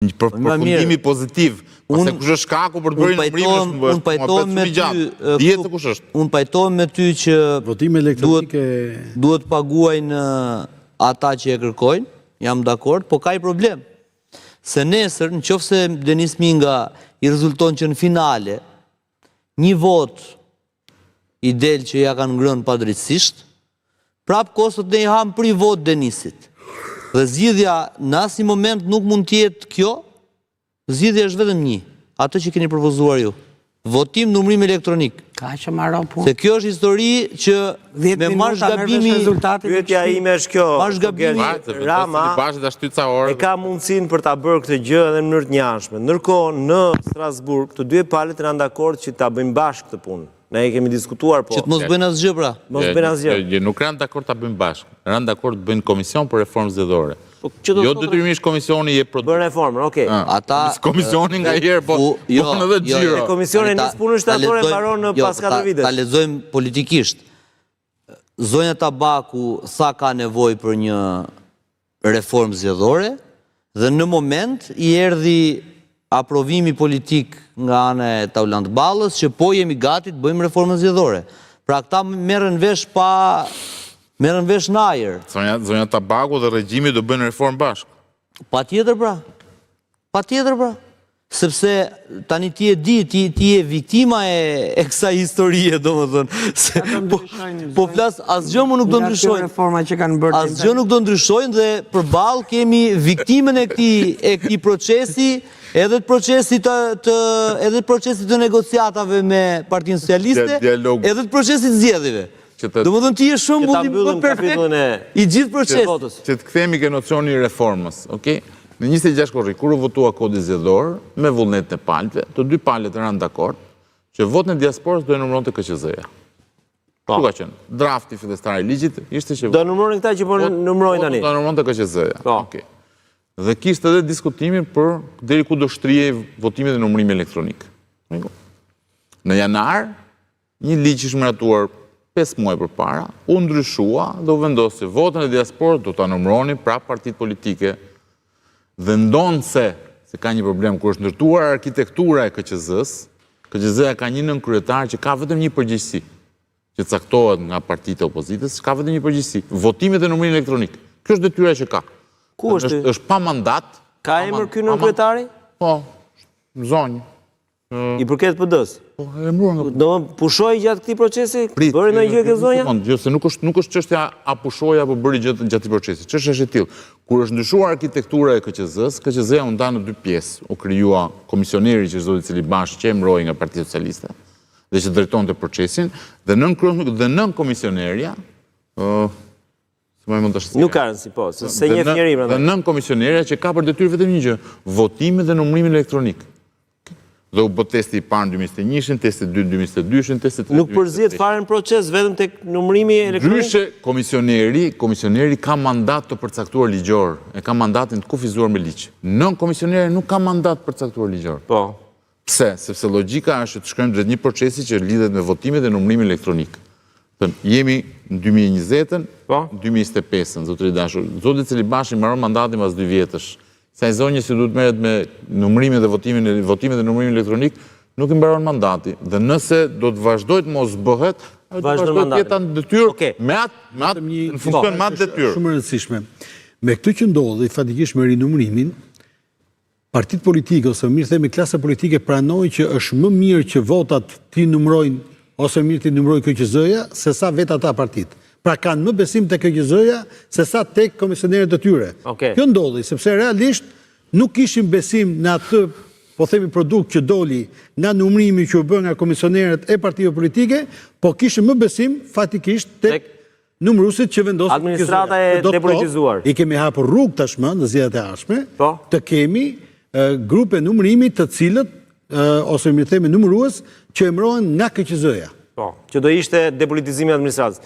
një përfundimi pozitiv. Pase kush është shkaku për të bërë numërimin Unë pajtohem me ty, unë pajtohem me ty që votime elektronike duhet paguajnë ata që e kërkojnë, jam dakord, po ka i problem. Se nesër, në qoftë se Denis Minga i rezulton që në finale, një vot i del që ja kanë ngrënë padrejtësisht, prap kostot ne i ham për i vot Denisit. Dhe zgjidhja në asnjë moment nuk mund të jetë kjo, zgjidhja është vetëm një, atë që keni propozuar ju. Votim numërim elektronik. Ka që marro punë. Se kjo është histori që me marrë zgabimi pyetja ime është kjo. Rama e ka mundësinë për ta bërë këtë gjë edhe në mënyrë të njëanshme. Ndërkohë në Strasburg të dy palët janë dakord që ta bëjmë bashkë këtë punë. Ne e kemi diskutuar, po. Që të mos bëjnë asgjë pra. Mos bëjnë asgjë. Nuk janë dakord ta bëjmë bashkë. Janë dakord të bëjnë komision për reformë zgjedhore. Jo detyrimisht komisioni je produkt. Bën reformën, okay. Ata komisioni nga herë po bën edhe xhiro. Komisioni nis punën shtatore mbaron në pas 4 vitesh. Ta lexojmë politikisht. Zonja Tabaku sa ka nevojë për një reformë zgjedhore dhe në moment i erdhi aprovimi politik nga ana e Taulant Ballës që po jemi gati të bëjmë reformën zgjedhore. Pra këta merren vesh në ajër. Zonja Tabaku dhe regjimi do bëjnë reformë bashkë. Patjetër pra. Sepse tani ti e di, ti e viktima e kësaj historie, domethënë. Po flas, asgjë nuk do ndryshojnë. Asgjë nuk do ndryshojnë dhe përballë kemi viktimën e këtij procesi, edhe të procesit të negociatave me Partinë Socialiste, edhe të procesit zgjedhjeve. Domethënë ti je shembulli perfekt i gjithë procesit. Që të kthehemi ke nocioni i reformës, okay? Në 26 korrik, kur u votua kodi zgjedhor me vullnetin e palëve, të dy palët rënë dakord që votin e diasporës do e numëronte KQZ-ja. Ku ka qenë? Drafti fillestar i ligjit ishte që do numërojnë këta që po numërojnë tani. Do numëronte KQZ-ja. Okej. Dhe kishte edhe diskutimin për deri ku do shtrihej votimi dhe numërimi elektronik. Në janar, një ligj që ishte miratuar 5 muaj përpara, u ndryshua dhe u vendosi votën e diasporës do ta numëronin pra partitë politike. Dhe ndonë se ka një problem kur është ndërtuar arkitektura e KQZ-s, KQZ-ja ka një nënkryetar që ka vetëm një përgjegjësi, që caktohet nga partitë e opozitës, ka vetëm një përgjegjësi, votimet e numërim elektronik. Kjo është detyra që ka. Ku është? Është pa mandat. Ka emër ky nënkryetari? Po, zonjë. I përket PD-s? Po, e mruan nga. Do pushoj gjatë këtij procesi? Bëri ndonjë gjë kjo zonja? Jo, se nuk është çështja a pushoj apo bëri gjatë këtij procesi. Çështja është e tillë. Kur është ndryshuar arkitektura e KQZ-s, KQZ-ja u nda në 2 pjesë. U krijua komisioneri që zoti Celibash që mbroi nga Partia Socialiste dhe që drejtonte procesin, dhe nën komisionerja nuk ka rëndësi, po, se një njeri dhe nën komisionerja që ka për detyrë vetëm një gjë, votimi dhe numërimin elektronik. Dhe u bë testi i parë në 2021, testi i dytë në 2022, testi i tretë. Nuk përzihet fare në proces vetëm tek numërimi elektronik. Ndryshe komisioneri ka mandat të përcaktuar ligjor, e ka mandatin të kufizuar me ligj. Nën komisioneri nuk ka mandat të përcaktuar ligjor. Po. Pse? Sepse logjika është të shkojmë drejt një procesi që lidhet me votimin dhe numërimin elektronik. Jemi në 2020-ën, 2025-ën, zotëri dashur. Zoti Celibashi mbaron mandatin pas 2 vjetësh. Sa i zonjë si duhet merret me numërimin dhe votimin dhe numërimin elektronik, nuk i mbaron mandati. Dhe nëse do të vazhdoj të mos bëhet, do të vazhdoj të jetë në detyrë me atë në funksion me atë detyrë. Shumë e rëndësishme. Me këtë që ndodhi fatikisht me rinumërimin, partitë politike ose mirë themi klasa politike pranoi që është më mirë që votat ti numërojnë ose mirë ti numërojë KQZ-ja se sa vetë ata partitë. Pra kanë më besim të KQZ-ja se sa tek komisionerët e tyre. Kjo ndodhi, sepse realisht nuk kishim besim në atë, po themi produkt që doli nga numërimi që u bë nga komisionerët e partive politike, po kishim më besim fatikisht tek numëruesit që vendosin administrata e depolitizuar. I kemi hapur rrugë tashmë në zgjedhjet e ardhshme, të kemi grupe numërimi të cilët ose mirë themi numërues që emërohen nga KQZ-ja. Po, që do ishte depolitizimi i administratës.